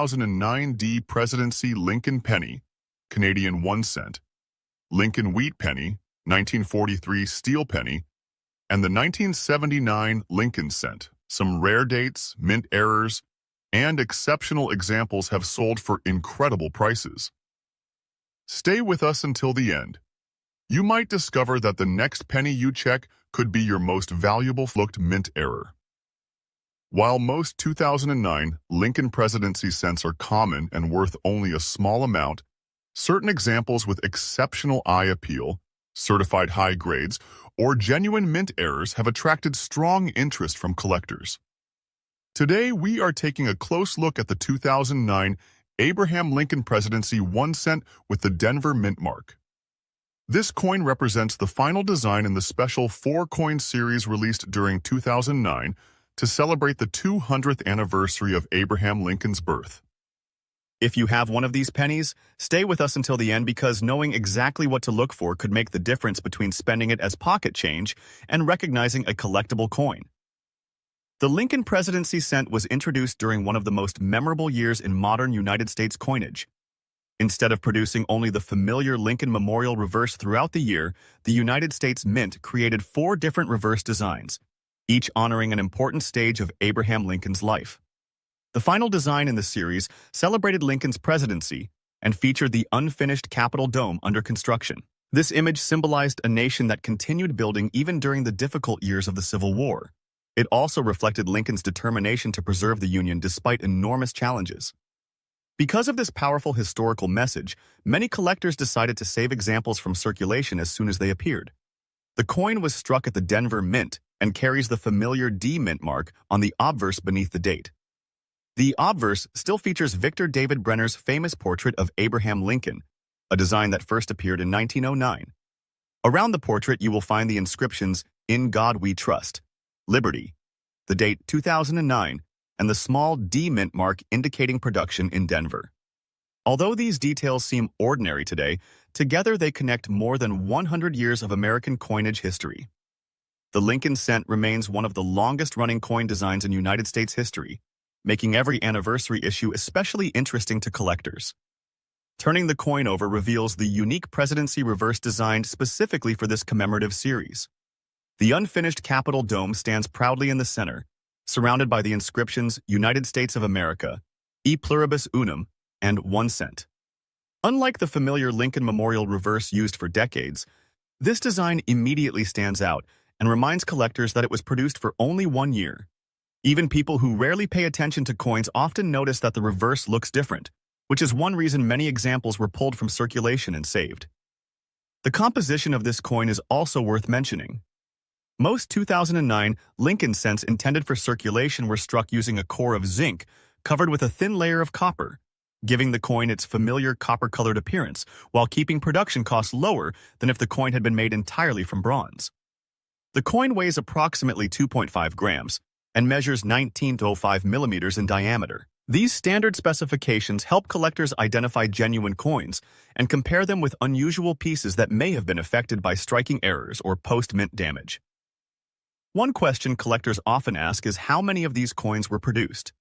2009 Presidency Lincoln Penny, Canadian 1 cent, Lincoln Wheat Penny, 1943 Steel Penny, and the 1979 Lincoln Cent. Some rare dates, mint errors, and exceptional examples have sold for incredible prices. Stay with us until the end. You might discover that the next penny you check could be your most valuable looked mint error. While most 2009 Lincoln Presidency cents are common and worth only a small amount, certain examples with exceptional eye appeal, certified high grades, or genuine mint errors have attracted strong interest from collectors. Today, we are taking a close look at the 2009 Abraham Lincoln Presidency 1 cent with the Denver Mint mark. This coin represents the final design in the special 4-coin series released during 2009 to celebrate the 200th anniversary of Abraham Lincoln's birth. If you have one of these pennies, stay with us until the end because knowing exactly what to look for could make the difference between spending it as pocket change and recognizing a collectible coin. The Lincoln Presidency cent was introduced during one of the most memorable years in modern United States coinage. Instead of producing only the familiar Lincoln Memorial reverse throughout the year, the United States Mint created 4 different reverse designs, each honoring an important stage of Abraham Lincoln's life. The final design in the series celebrated Lincoln's presidency and featured the unfinished Capitol dome under construction. This image symbolized a nation that continued building even during the difficult years of the Civil War. It also reflected Lincoln's determination to preserve the Union despite enormous challenges. Because of this powerful historical message, many collectors decided to save examples from circulation as soon as they appeared. The coin was struck at the Denver Mint and carries the familiar D Mint mark on the obverse beneath the date. The obverse still features Victor David Brenner's famous portrait of Abraham Lincoln, a design that first appeared in 1909. Around the portrait, you will find the inscriptions, "In God We Trust," "Liberty," the date 2009, and the small D Mint mark indicating production in Denver. Although these details seem ordinary today, together they connect more than 100 years of American coinage history. The Lincoln cent remains one of the longest-running coin designs in United States history, making every anniversary issue especially interesting to collectors. Turning the coin over reveals the unique presidency reverse designed specifically for this commemorative series. The unfinished Capitol dome stands proudly in the center, surrounded by the inscriptions United States of America, E Pluribus Unum, and 1 cent. Unlike the familiar Lincoln Memorial reverse used for decades, this design immediately stands out and reminds collectors that it was produced for only 1 year. Even people who rarely pay attention to coins often notice that the reverse looks different, which is one reason many examples were pulled from circulation and saved. The composition of this coin is also worth mentioning. Most 2009 Lincoln cents intended for circulation were struck using a core of zinc covered with a thin layer of copper, giving the coin its familiar copper-colored appearance while keeping production costs lower than if the coin had been made entirely from bronze. The coin weighs approximately 2.5 grams and measures 19 to 05 millimeters in diameter. These standard specifications help collectors identify genuine coins and compare them with unusual pieces that may have been affected by striking errors or post-mint damage. One question collectors often ask is how many of these coins were produced.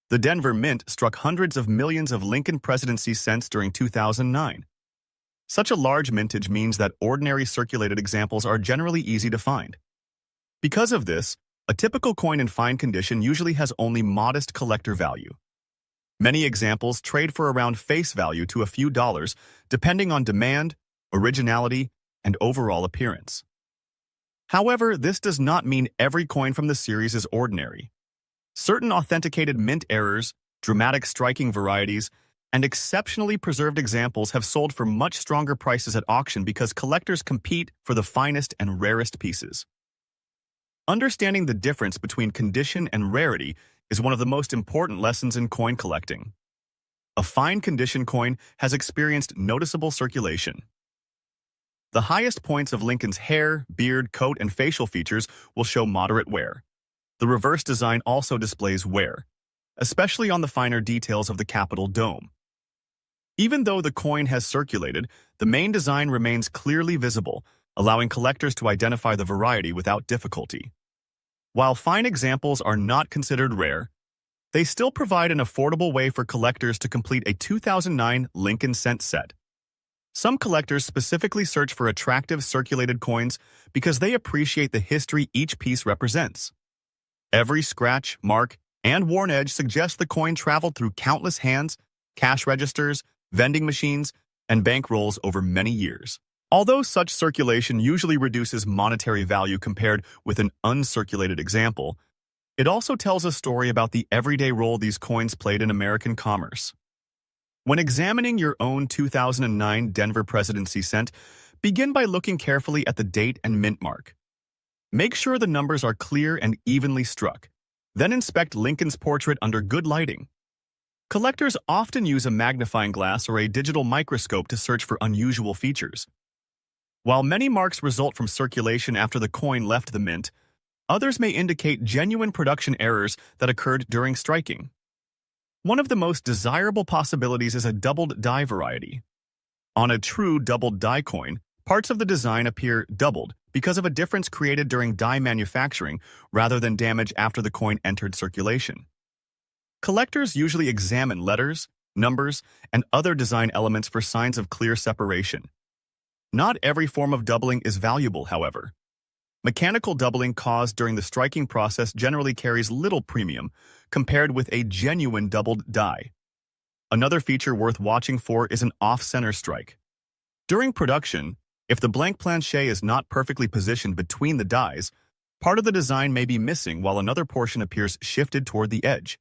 The Denver Mint struck hundreds of millions of Lincoln Presidency cents during 2009. Such a large mintage means that ordinary circulated examples are generally easy to find. Because of this, a typical coin in fine condition usually has only modest collector value. Many examples trade for around face value to a few dollars, depending on demand, originality, and overall appearance. However, this does not mean every coin from the series is ordinary. Certain authenticated mint errors, dramatic striking varieties, and exceptionally preserved examples have sold for much stronger prices at auction because collectors compete for the finest and rarest pieces. Understanding the difference between condition and rarity is one of the most important lessons in coin collecting. A fine condition coin has experienced noticeable circulation. The highest points of Lincoln's hair, beard, coat, and facial features will show moderate wear. The reverse design also displays wear, especially on the finer details of the Capitol dome. Even though the coin has circulated, the main design remains clearly visible, allowing collectors to identify the variety without difficulty. While fine examples are not considered rare, They still provide an affordable way for collectors to complete a 2009 Lincoln cent set. Some collectors specifically search for attractive circulated coins because they appreciate the history each piece represents. Every scratch, mark, and worn edge suggests the coin traveled through countless hands, cash registers, vending machines, and bank rolls over many years. Although such circulation usually reduces monetary value compared with an uncirculated example, it also tells a story about the everyday role these coins played in American commerce. When examining your own 2009 Denver presidency cent, begin by looking carefully at the date and mint mark. Make sure the numbers are clear and evenly struck. Then inspect Lincoln's portrait under good lighting. Collectors often use a magnifying glass or a digital microscope to search for unusual features. While many marks result from circulation after the coin left the mint, others may indicate genuine production errors that occurred during striking. One of the most desirable possibilities is a doubled die variety. On a true doubled die coin, parts of the design appear doubled because of a difference created during die manufacturing rather than damage after the coin entered circulation. Collectors usually examine letters, numbers, and other design elements for signs of clear separation. Not every form of doubling is valuable, however. Mechanical doubling caused during the striking process generally carries little premium compared with a genuine doubled die. Another feature worth watching for is an off-center strike. During production, if the blank planche is not perfectly positioned between the dies, part of the design may be missing while another portion appears shifted toward the edge.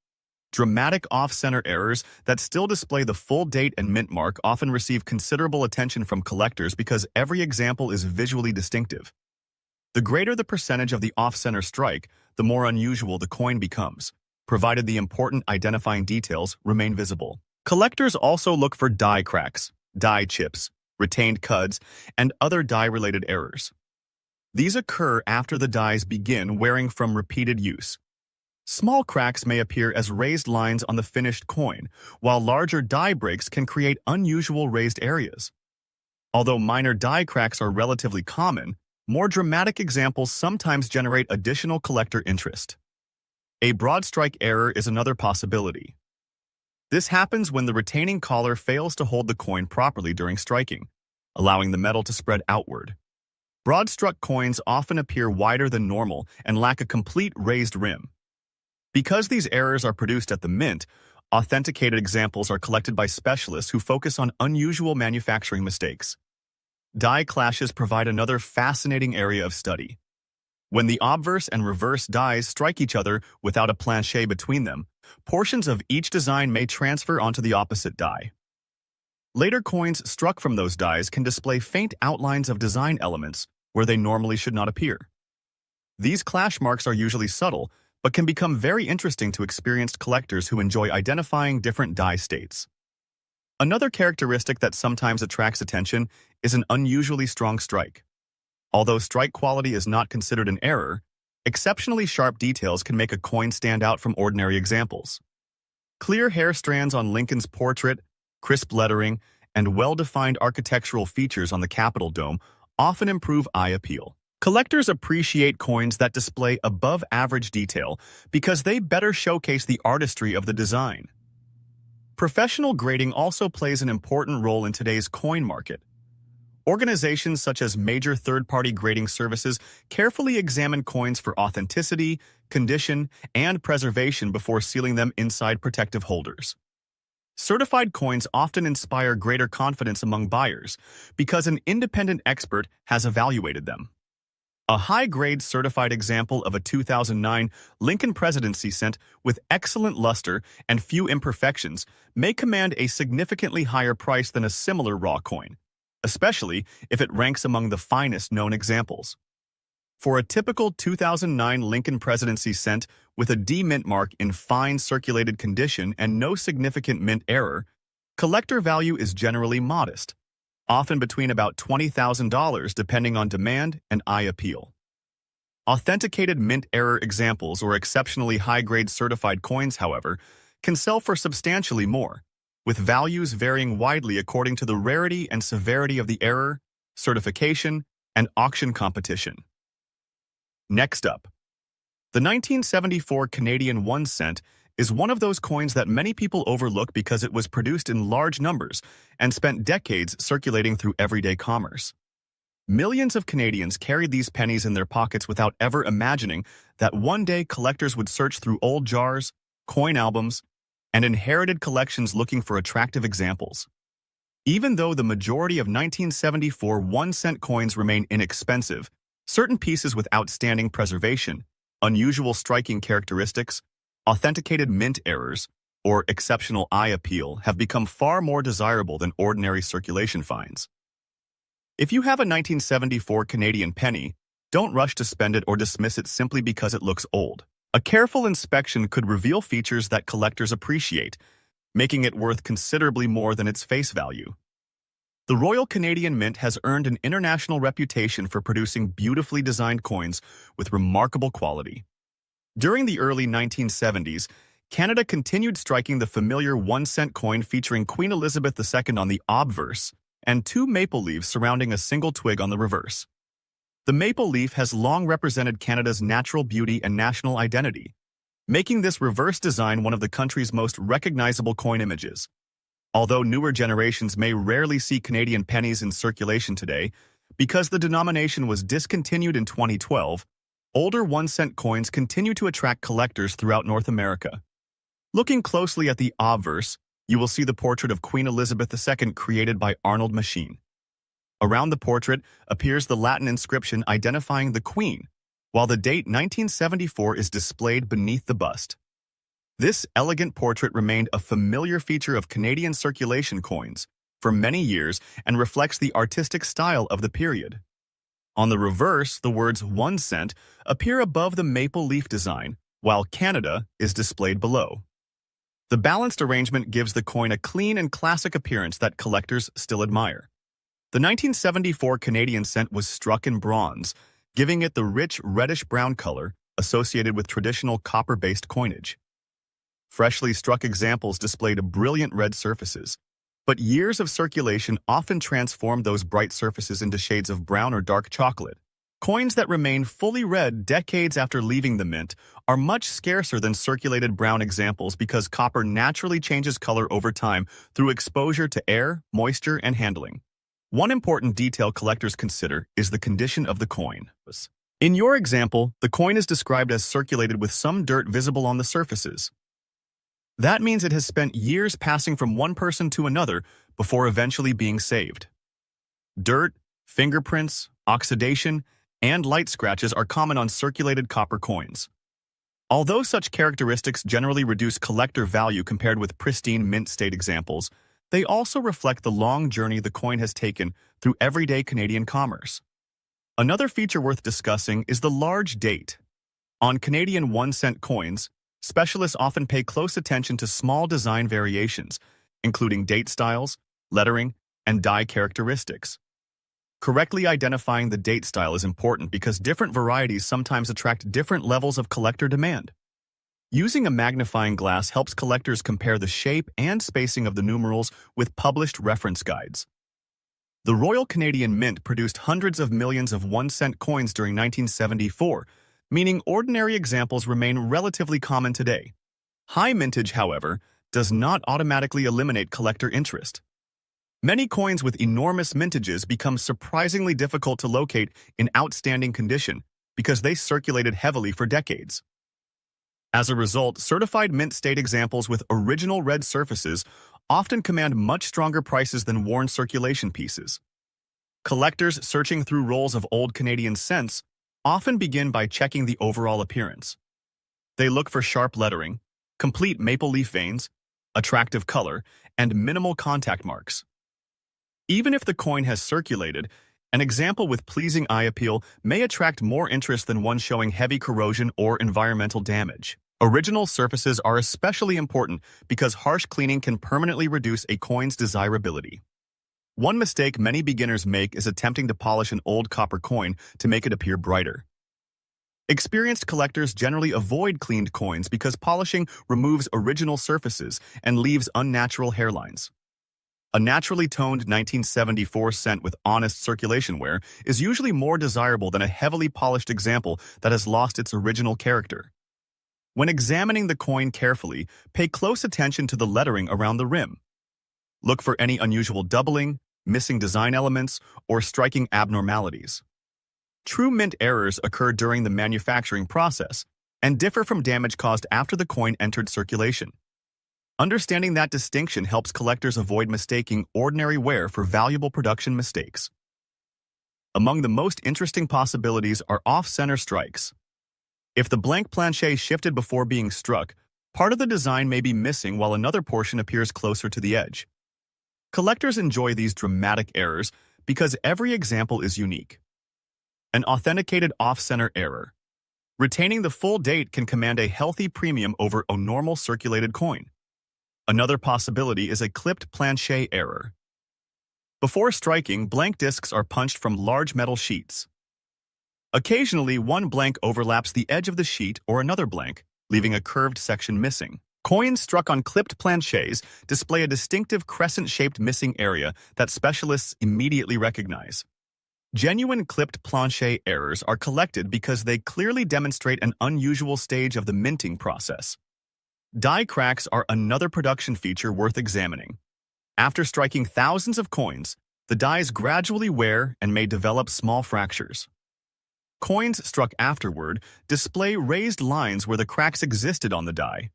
Dramatic off-center errors that still display the full date and mint mark often receive considerable attention from collectors because every example is visually distinctive. The greater the percentage of the off-center strike, the more unusual the coin becomes, provided the important identifying details remain visible. Collectors also look for die cracks, die chips, retained cuds, and other die-related errors. These occur after the dies begin wearing from repeated use. Small cracks may appear as raised lines on the finished coin, while larger die breaks can create unusual raised areas. Although minor die cracks are relatively common, more dramatic examples sometimes generate additional collector interest. A broad strike error is another possibility. This happens when the retaining collar fails to hold the coin properly during striking, allowing the metal to spread outward. Broad-struck coins often appear wider than normal and lack a complete raised rim. Because these errors are produced at the mint, authenticated examples are collected by specialists who focus on unusual manufacturing mistakes. Die clashes provide another fascinating area of study. When the obverse and reverse dies strike each other without a planche between them, portions of each design may transfer onto the opposite die. Later coins struck from those dies can display faint outlines of design elements where they normally should not appear. These clash marks are usually subtle, but can become very interesting to experienced collectors who enjoy identifying different die states. Another characteristic that sometimes attracts attention is an unusually strong strike. Although strike quality is not considered an error, exceptionally sharp details can make a coin stand out from ordinary examples. Clear hair strands on Lincoln's portrait, crisp lettering, and well-defined architectural features on the Capitol dome often improve eye appeal. Collectors appreciate coins that display above-average detail because they better showcase the artistry of the design. Professional grading also plays an important role in today's coin market. Organizations such as major third-party grading services carefully examine coins for authenticity, condition, and preservation before sealing them inside protective holders. Certified coins often inspire greater confidence among buyers because an independent expert has evaluated them. A high-grade certified example of a 2009 Lincoln presidency cent with excellent luster and few imperfections may command a significantly higher price than a similar raw coin, especially if it ranks among the finest known examples. For a typical 2009 Lincoln presidency cent with a D mint mark in fine circulated condition and no significant mint error, collector value is generally modest, often between about $20,000 depending on demand and eye appeal. Authenticated mint error examples or exceptionally high-grade certified coins, however, can sell for substantially more, with values varying widely according to the rarity and severity of the error, certification, and auction competition. Next up, the 1974 Canadian 1 cent is one of those coins that many people overlook because it was produced in large numbers and spent decades circulating through everyday commerce. Millions of Canadians carried these pennies in their pockets without ever imagining that one day collectors would search through old jars, coin albums, and inherited collections looking for attractive examples. Even though the majority of 1974 1-cent coins remain inexpensive, certain pieces with outstanding preservation, unusual striking characteristics, authenticated mint errors, or exceptional eye appeal have become far more desirable than ordinary circulation finds. If you have a 1974 Canadian penny, don't rush to spend it or dismiss it simply because it looks old. A careful inspection could reveal features that collectors appreciate, making it worth considerably more than its face value. The Royal Canadian Mint has earned an international reputation for producing beautifully designed coins with remarkable quality. During the early 1970s, Canada continued striking the familiar 1-cent coin featuring Queen Elizabeth II on the obverse and 2 maple leaves surrounding a single twig on the reverse. The maple leaf has long represented Canada's natural beauty and national identity, making this reverse design one of the country's most recognizable coin images. Although newer generations may rarely see Canadian pennies in circulation today, because the denomination was discontinued in 2012, older 1-cent coins continue to attract collectors throughout North America. Looking closely at the obverse, you will see the portrait of Queen Elizabeth II created by Arnold Machine. Around the portrait appears the Latin inscription identifying the Queen, while the date 1974 is displayed beneath the bust. This elegant portrait remained a familiar feature of Canadian circulation coins for many years and reflects the artistic style of the period. On the reverse, the words 1 cent appear above the maple leaf design, while Canada is displayed below. The balanced arrangement gives the coin a clean and classic appearance that collectors still admire. The 1974 Canadian cent was struck in bronze, giving it the rich reddish-brown color associated with traditional copper-based coinage. Freshly struck examples displayed brilliant red surfaces, but years of circulation often transformed those bright surfaces into shades of brown or dark chocolate. Coins that remain fully red decades after leaving the mint are much scarcer than circulated brown examples because copper naturally changes color over time through exposure to air, moisture, and handling. One important detail collectors consider is the condition of the coin. In your example, the coin is described as circulated with some dirt visible on the surfaces. That means it has spent years passing from one person to another before eventually being saved. Dirt, fingerprints, oxidation, and light scratches are common on circulated copper coins. Although such characteristics generally reduce collector value compared with pristine mint-state examples, they also reflect the long journey the coin has taken through everyday Canadian commerce. Another feature worth discussing is the large date. On Canadian 1-cent coins, specialists often pay close attention to small design variations, including date styles, lettering, and die characteristics. Correctly identifying the date style is important because different varieties sometimes attract different levels of collector demand. Using a magnifying glass helps collectors compare the shape and spacing of the numerals with published reference guides. The Royal Canadian Mint produced hundreds of millions of 1-cent coins during 1974, meaning ordinary examples remain relatively common today. High mintage, however, does not automatically eliminate collector interest. Many coins with enormous mintages become surprisingly difficult to locate in outstanding condition because they circulated heavily for decades. As a result, certified mint-state examples with original red surfaces often command much stronger prices than worn circulation pieces. Collectors searching through rolls of old Canadian cents often begin by checking the overall appearance. They look for sharp lettering, complete maple leaf veins, attractive color, and minimal contact marks. Even if the coin has circulated, an example with pleasing eye appeal may attract more interest than one showing heavy corrosion or environmental damage. Original surfaces are especially important because harsh cleaning can permanently reduce a coin's desirability. One mistake many beginners make is attempting to polish an old copper coin to make it appear brighter. Experienced collectors generally avoid cleaned coins because polishing removes original surfaces and leaves unnatural hairlines. A naturally toned 1974 cent with honest circulation wear is usually more desirable than a heavily polished example that has lost its original character. When examining the coin carefully, pay close attention to the lettering around the rim. Look for any unusual doubling, missing design elements, or striking abnormalities. True mint errors occur during the manufacturing process and differ from damage caused after the coin entered circulation. Understanding that distinction helps collectors avoid mistaking ordinary wear for valuable production mistakes. Among the most interesting possibilities are off-center strikes. If the blank planchet shifted before being struck, part of the design may be missing while another portion appears closer to the edge. Collectors enjoy these dramatic errors because every example is unique. An authenticated off-center error. Retaining the full date can command a healthy premium over a normal circulated coin. Another possibility is a clipped planchet error. Before striking, blank discs are punched from large metal sheets. Occasionally, one blank overlaps the edge of the sheet or another blank, leaving a curved section missing. Coins struck on clipped planchets display a distinctive crescent-shaped missing area that specialists immediately recognize. Genuine clipped planchet errors are collected because they clearly demonstrate an unusual stage of the minting process. Die cracks are another production feature worth examining. After striking thousands of coins, the dies gradually wear and may develop small fractures. Coins struck afterward display raised lines where the cracks existed on the die.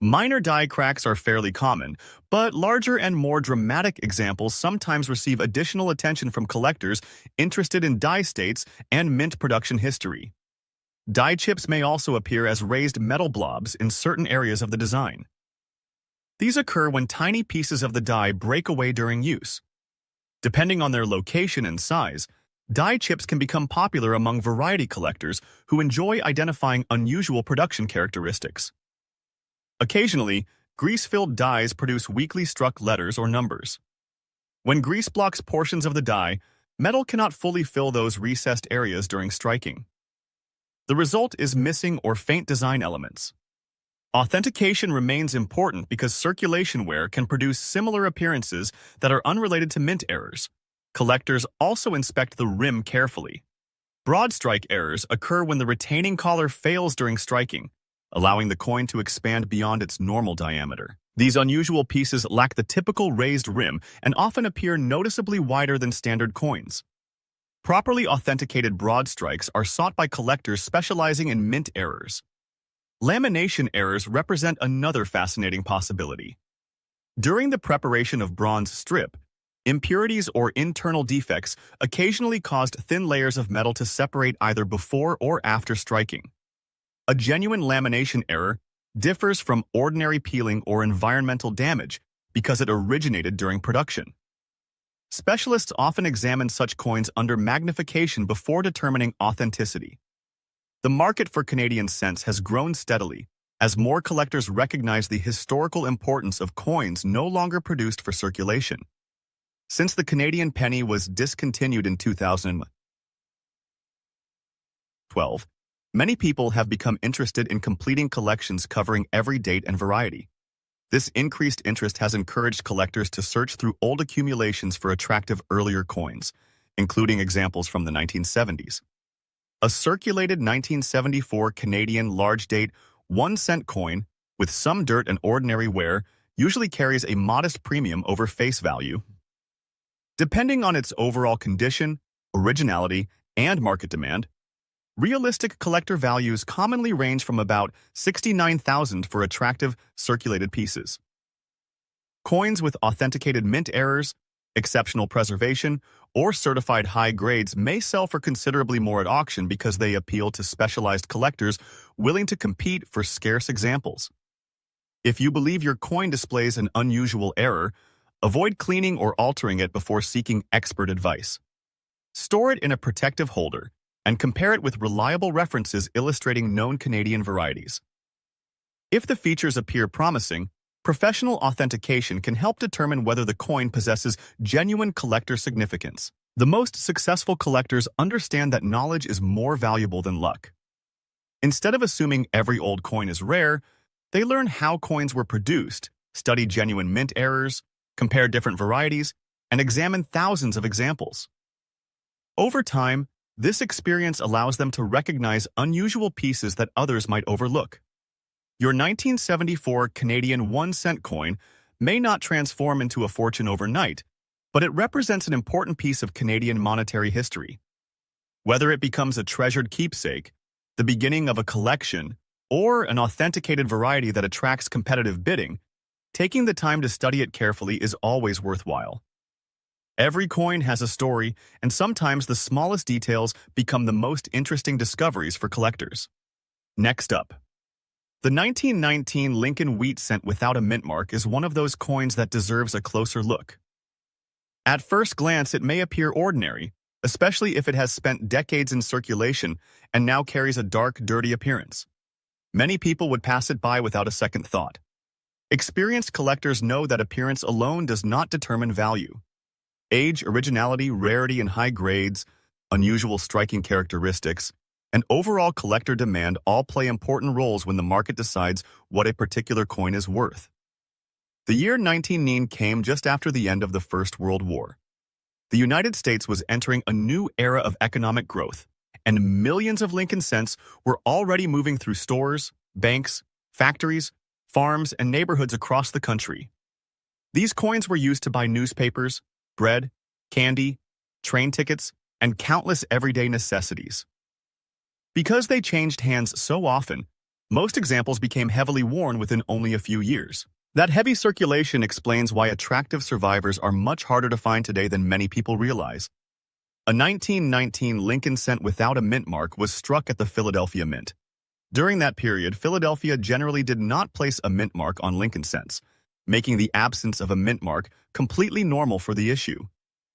Minor die cracks are fairly common, but larger and more dramatic examples sometimes receive additional attention from collectors interested in die states and mint production history. Die chips may also appear as raised metal blobs in certain areas of the design. These occur when tiny pieces of the die break away during use. Depending on their location and size, die chips can become popular among variety collectors who enjoy identifying unusual production characteristics. Occasionally, grease-filled dies produce weakly struck letters or numbers. When grease blocks portions of the die, metal cannot fully fill those recessed areas during striking. The result is missing or faint design elements. Authentication remains important because circulation wear can produce similar appearances that are unrelated to mint errors. Collectors also inspect the rim carefully. Broad strike errors occur when the retaining collar fails during striking, allowing the coin to expand beyond its normal diameter. These unusual pieces lack the typical raised rim and often appear noticeably wider than standard coins. Properly authenticated broad strikes are sought by collectors specializing in mint errors. Lamination errors represent another fascinating possibility. During the preparation of bronze strip, impurities or internal defects occasionally caused thin layers of metal to separate either before or after striking. A genuine lamination error differs from ordinary peeling or environmental damage because it originated during production. Specialists often examine such coins under magnification before determining authenticity. The market for Canadian cents has grown steadily as more collectors recognize the historical importance of coins no longer produced for circulation. Since the Canadian penny was discontinued in 2012, many people have become interested in completing collections covering every date and variety. This increased interest has encouraged collectors to search through old accumulations for attractive earlier coins, including examples from the 1970s. A circulated 1974 Canadian large-date 1-cent coin with some dirt and ordinary wear usually carries a modest premium over face value. Depending on its overall condition, originality, and market demand, realistic collector values commonly range from about $69,000 for attractive circulated pieces. Coins with authenticated mint errors, exceptional preservation, or certified high grades may sell for considerably more at auction because they appeal to specialized collectors willing to compete for scarce examples. If you believe your coin displays an unusual error, avoid cleaning or altering it before seeking expert advice. Store it in a protective holder and compare it with reliable references illustrating known Canadian varieties. If the features appear promising, professional authentication can help determine whether the coin possesses genuine collector significance. The most successful collectors understand that knowledge is more valuable than luck. Instead of assuming every old coin is rare, they learn how coins were produced, study genuine mint errors, compare different varieties, and examine thousands of examples. Over time, this experience allows them to recognize unusual pieces that others might overlook. Your 1974 Canadian 1-cent coin may not transform into a fortune overnight, but it represents an important piece of Canadian monetary history. Whether it becomes a treasured keepsake, the beginning of a collection, or an authenticated variety that attracts competitive bidding, taking the time to study it carefully is always worthwhile. Every coin has a story, and sometimes the smallest details become the most interesting discoveries for collectors. Next up, the 1919 Lincoln Wheat cent without a mint mark is one of those coins that deserves a closer look. At first glance, it may appear ordinary, especially if it has spent decades in circulation and now carries a dark, dirty appearance. Many people would pass it by without a second thought. Experienced collectors know that appearance alone does not determine value. Age, originality, rarity, and high grades, unusual striking characteristics, and overall collector demand all play important roles when the market decides what a particular coin is worth. The year 1919 came just after the end of the First World War. The United States was entering a new era of economic growth, and millions of Lincoln cents were already moving through stores, banks, factories, farms, and neighborhoods across the country. These coins were used to buy newspapers, bread, candy, train tickets, and countless everyday necessities. Because they changed hands so often, most examples became heavily worn within only a few years. That heavy circulation explains why attractive survivors are much harder to find today than many people realize. A 1919 Lincoln cent without a mint mark was struck at the Philadelphia Mint. During that period, Philadelphia generally did not place a mint mark on Lincoln cents, making the absence of a mint mark completely normal for the issue.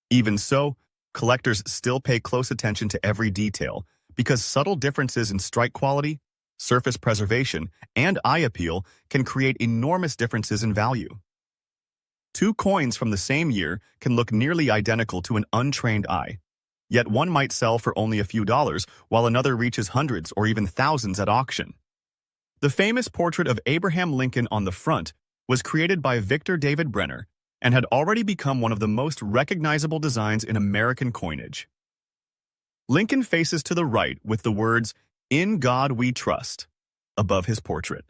Even so, collectors still pay close attention to every detail because subtle differences in strike quality, surface preservation, and eye appeal can create enormous differences in value. Two coins from the same year can look nearly identical to an untrained eye, yet one might sell for only a few dollars while another reaches hundreds or even thousands at auction. The famous portrait of Abraham Lincoln on the front was created by Victor David Brenner and had already become one of the most recognizable designs in American coinage. Lincoln faces to the right with the words, "In God We Trust," above his portrait.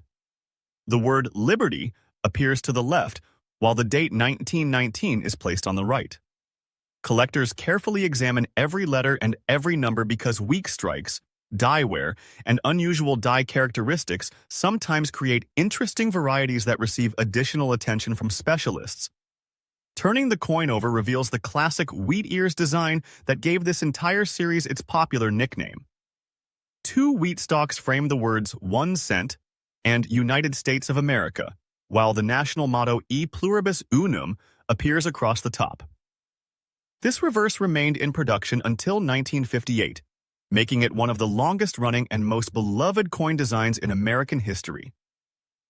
The word liberty appears to the left, while the date 1919 is placed on the right. Collectors carefully examine every letter and every number because weak strikes, die wear, and unusual die characteristics sometimes create interesting varieties that receive additional attention from specialists. Turning the coin over reveals the classic wheat ears design that gave this entire series its popular nickname. Two wheat stalks frame the words 1 cent and United States of America, while the national motto E pluribus unum appears across the top. This reverse remained in production until 1958, making it one of the longest-running and most beloved coin designs in American history.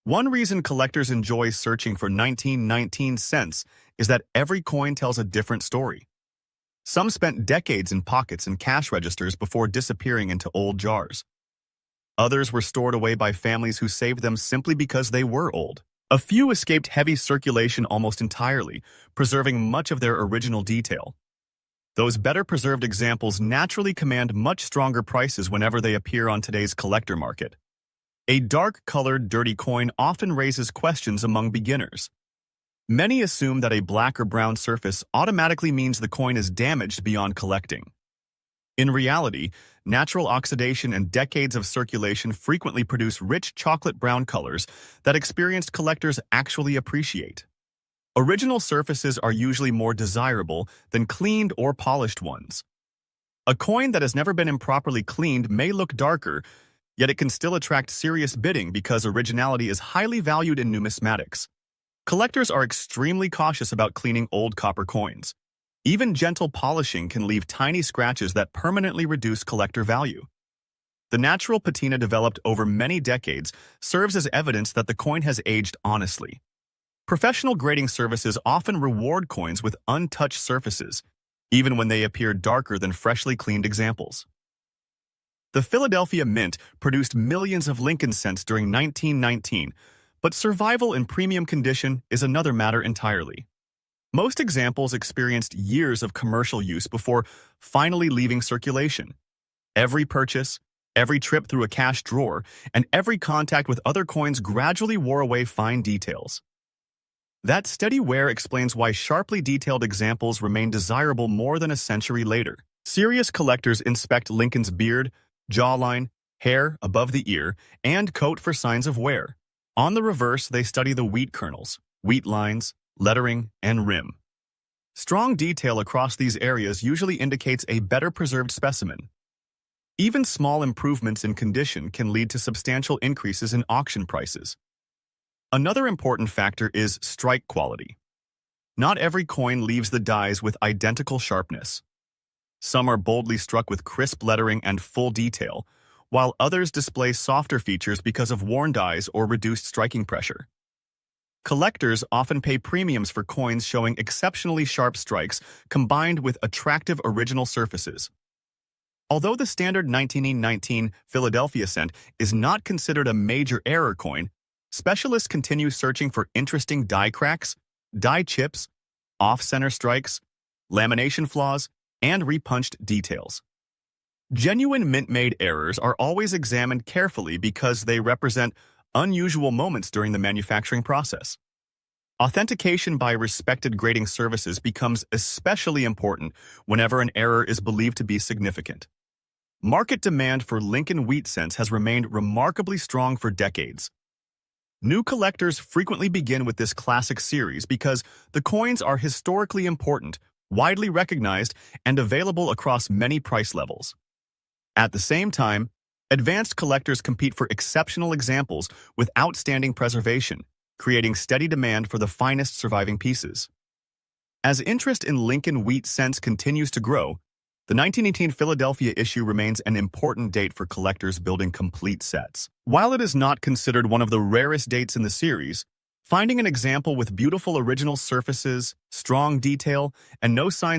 One reason collectors enjoy searching for 1919 cents is that every coin tells a different story. Some spent decades in pockets and cash registers before disappearing into old jars. Others were stored away by families who saved them simply because they were old. A few escaped heavy circulation almost entirely, preserving much of their original detail. Those better-preserved examples naturally command much stronger prices whenever they appear on today's collector market. A dark-colored, dirty coin often raises questions among beginners. Many assume that a black or brown surface automatically means the coin is damaged beyond collecting. In reality, natural oxidation and decades of circulation frequently produce rich chocolate-brown colors that experienced collectors actually appreciate. Original surfaces are usually more desirable than cleaned or polished ones. A coin that has never been improperly cleaned may look darker, yet it can still attract serious bidding because originality is highly valued in numismatics. Collectors are extremely cautious about cleaning old copper coins. Even gentle polishing can leave tiny scratches that permanently reduce collector value. The natural patina developed over many decades serves as evidence that the coin has aged honestly. Professional grading services often reward coins with untouched surfaces, even when they appear darker than freshly cleaned examples. The Philadelphia Mint produced millions of Lincoln cents during 1919, but survival in premium condition is another matter entirely. Most examples experienced years of commercial use before finally leaving circulation. Every purchase, Every trip through a cash drawer and every contact with other coins gradually wore away fine details. That steady wear explains why sharply detailed examples remain desirable more than a century later. Serious collectors inspect Lincoln's beard, jawline, hair above the ear, and coat for signs of wear. On the reverse, they study the wheat kernels, wheat lines, lettering, and rim. Strong detail across these areas usually indicates a better preserved specimen. Even small improvements in condition can lead to substantial increases in auction prices. Another important factor is strike quality. Not every coin leaves the dies with identical sharpness. Some are boldly struck with crisp lettering and full detail, while others display softer features because of worn dies or reduced striking pressure. Collectors often pay premiums for coins showing exceptionally sharp strikes combined with attractive original surfaces. Although the standard 1919 Philadelphia cent is not considered a major error coin, specialists continue searching for interesting die cracks, die chips, off-center strikes, lamination flaws, and repunched details. Genuine mint-made errors are always examined carefully because they represent unusual moments during the manufacturing process. Authentication by respected grading services becomes especially important whenever an error is believed to be significant. Market demand for Lincoln wheat cents has remained remarkably strong for decades. New collectors frequently begin with this classic series because the coins are historically important, widely recognized, and available across many price levels. At the same time, advanced collectors compete for exceptional examples with outstanding preservation, creating steady demand for the finest surviving pieces. As interest in Lincoln wheat cents continues to grow, the 1918 Philadelphia issue remains an important date for collectors building complete sets. While it is not considered one of the rarest dates in the series, finding an example with beautiful original surfaces, strong detail, and no signs